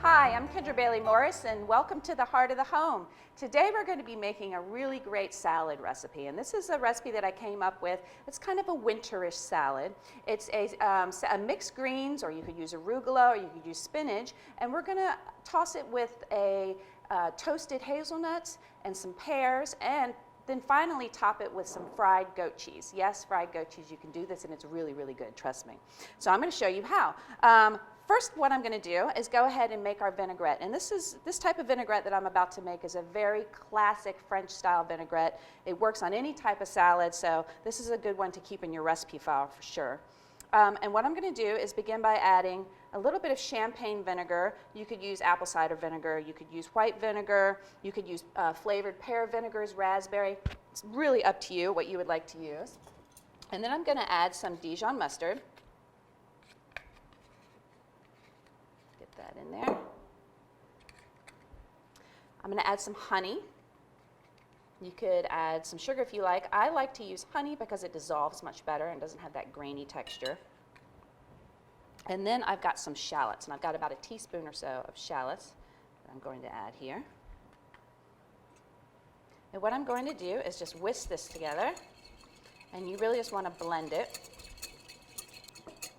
Hi, I'm Kendra Bailey Morris, and welcome to the Heart of the Home. Today we're going to be making a really great salad recipe, and this is a recipe that I came up with. It's kind of a winterish salad. It's a mixed greens, or you could use arugula, or you could use spinach, and we're going to toss it with a toasted hazelnuts and some pears, and then finally top it with some fried goat cheese. Yes, fried goat cheese, you can do this, and it's really, really good, trust me. So I'm going to show you how. First, what I'm going to do is go ahead and make our vinaigrette. And this type of vinaigrette that I'm about to make is a very classic French-style vinaigrette. It works on any type of salad, so this is a good one to keep in your recipe file for sure. And what I'm going to do is begin by adding a little bit of champagne vinegar. You could use apple cider vinegar, you could use white vinegar, you could use flavored pear vinegars, raspberry. It's really up to you what you would like to use. And then I'm going to add some Dijon mustard. That in there. I'm going to add some honey. You could add some sugar if you like. I like to use honey because it dissolves much better and doesn't have that grainy texture. And then I've got some shallots, and I've got about a teaspoon or so of shallots that I'm going to add here. And what I'm going to do is just whisk this together, and you really just want to blend it.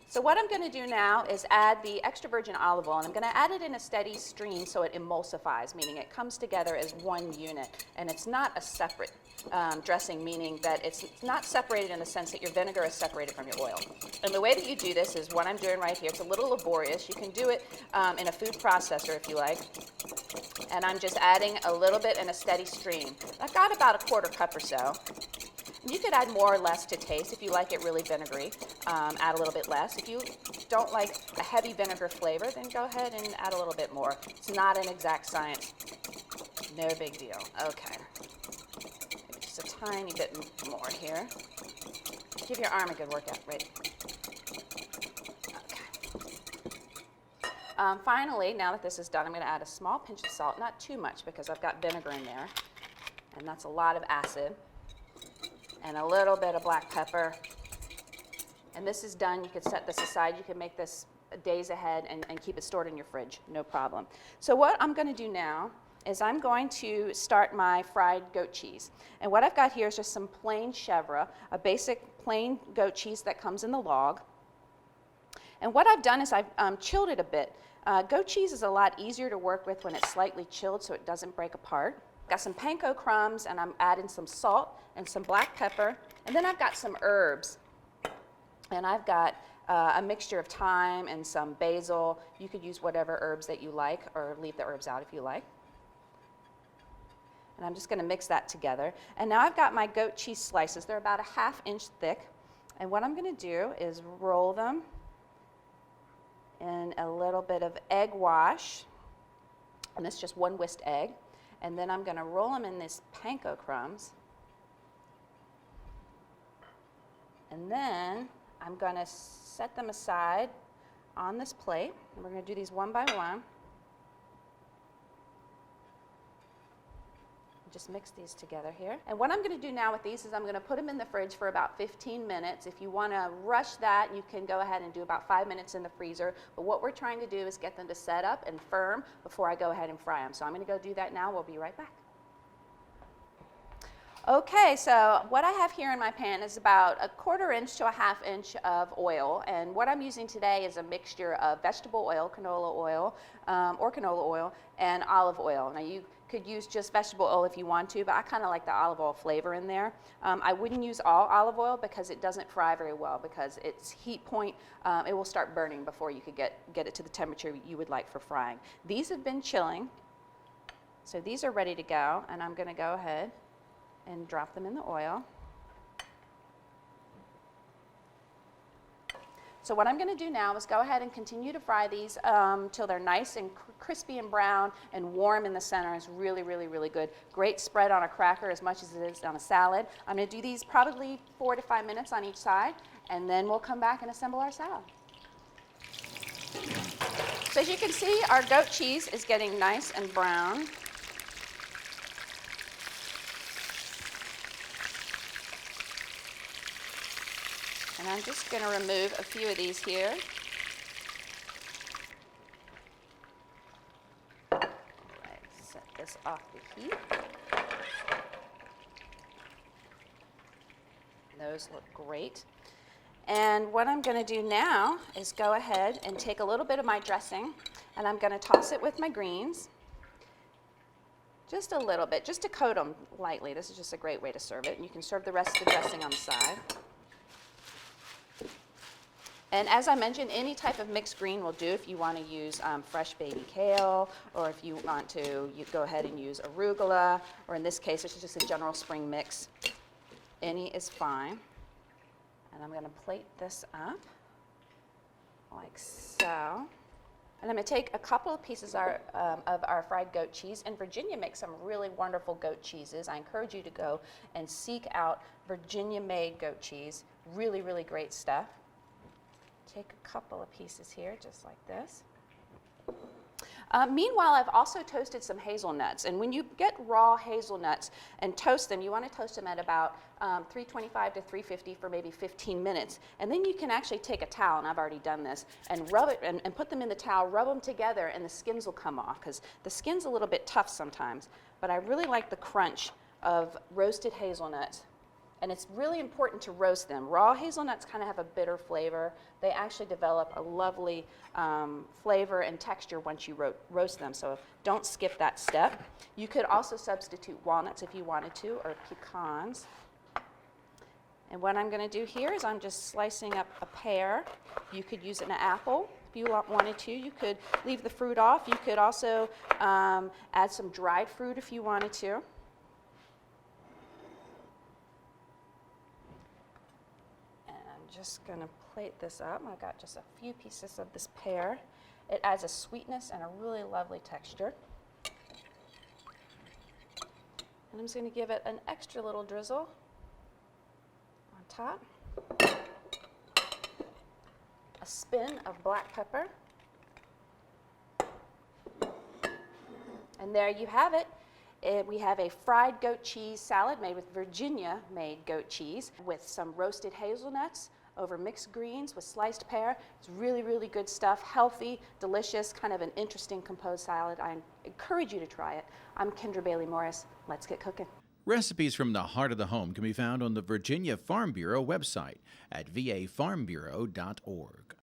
So what I'm going to do now is add the extra virgin olive oil, and I'm going to add it in a steady stream so it emulsifies, meaning it comes together as one unit, and it's not a separate dressing, meaning that it's not separated in the sense that your vinegar is separated from your oil. And the way that you do this is what I'm doing right here. It's a little laborious. You can do it in a food processor if you like. And I'm just adding a little bit in a steady stream. I've got about a quarter cup or so. You could add more or less to taste. If you like it really vinegary, add a little bit less. If you don't like a heavy vinegar flavor, then go ahead and add a little bit more. It's not an exact science. No big deal. Okay. Maybe just a tiny bit more here. Give your arm a good workout. Right. Okay. Finally, now that this is done, I'm going to add a small pinch of salt. Not too much because I've got vinegar in there, and that's a lot of acid. And a little bit of black pepper. And this is done. You could set this aside. You can make this days ahead and keep it stored in your fridge, no problem. So what I'm going to do now is I'm going to start my fried goat cheese. And what I've got here is just some plain chèvre, a basic plain goat cheese that comes in the log. And what I've done is I've chilled it a bit. Goat cheese is a lot easier to work with when it's slightly chilled so it doesn't break apart. Got some panko crumbs, and I'm adding some salt and some black pepper, and then I've got some herbs, and I've got a mixture of thyme and some basil. You could use whatever herbs that you like, or leave the herbs out if you like. And I'm just going to mix that together. And now I've got my goat cheese slices. They're about a ½ inch thick, and what I'm going to do is roll them in a little bit of egg wash, and it's just one whisked egg. And then I'm going to roll them in these panko crumbs. And then I'm going to set them aside on this plate. And we're going to do these one by one. Just mix these together here. And what I'm going to do now with these is I'm going to put them in the fridge for about 15 minutes. If you want to rush that, you can go ahead and do about 5 minutes in the freezer. But what we're trying to do is get them to set up and firm before I go ahead and fry them. So I'm going to go do that now. We'll be right back. Okay, so what I have here in my pan is about a ¼ inch to a ½ inch of oil, and what I'm using today is a mixture of vegetable oil, canola oil, and olive oil. Now you could use just vegetable oil if you want to, but I kind of like the olive oil flavor in there. I wouldn't use all olive oil because it doesn't fry very well, because its heat point, it will start burning before you could get it to the temperature you would like for frying. These have been chilling, so these are ready to go, and I'm going to go ahead and drop them in the oil. So what I'm going to do now is go ahead and continue to fry these till they're nice and crispy and brown and warm in the center. It's really, really, really good. Great spread on a cracker as much as it is on a salad. I'm going to do these probably 4 to 5 minutes on each side, and then we'll come back and assemble our salad. So as you can see, our goat cheese is getting nice and brown. And I'm just going to remove a few of these here. this off the heat. Those look great. And what I'm going to do now is go ahead and take a little bit of my dressing, and I'm going to toss it with my greens. Just a little bit, just to coat them lightly. This is just a great way to serve it. And you can serve the rest of the dressing on the side. And as I mentioned, any type of mixed green will do. If you want to use fresh baby kale, or if you want to, you go ahead and use arugula, or in this case, it's just a general spring mix. Any is fine. And I'm going to plate this up like so. And I'm going to take a couple of pieces of our fried goat cheese. And Virginia makes some really wonderful goat cheeses. I encourage you to go and seek out Virginia-made goat cheese. Really, really great stuff. Take a couple of pieces here, just like this. Meanwhile, I've also toasted some hazelnuts. And when you get raw hazelnuts and toast them, you want to toast them at about 325 to 350 for maybe 15 minutes. And then you can actually take a towel, and I've already done this, and rub it and put them in the towel, rub them together, and the skins will come off, because the skin's a little bit tough sometimes. But I really like the crunch of roasted hazelnuts. And it's really important to roast them. Raw hazelnuts kind of have a bitter flavor. They actually develop a lovely flavor and texture once you roast them, so don't skip that step. You could also substitute walnuts if you wanted to, or pecans. And what I'm going to do here is I'm just slicing up a pear. You could use an apple if you wanted to. You could leave the fruit off. You could also add some dried fruit if you wanted to. Just going to plate this up. I've got just a few pieces of this pear. It adds a sweetness and a really lovely texture. And I'm just going to give it an extra little drizzle on top. A spin of black pepper. And there you have it. We have a fried goat cheese salad made with Virginia-made goat cheese with some roasted hazelnuts over mixed greens with sliced pear. It's really, really good stuff, healthy, delicious, kind of an interesting composed salad. I encourage you to try it. I'm Kendra Bailey Morris. Let's get cooking. Recipes from the Heart of the Home can be found on the Virginia Farm Bureau website at vafarmbureau.org.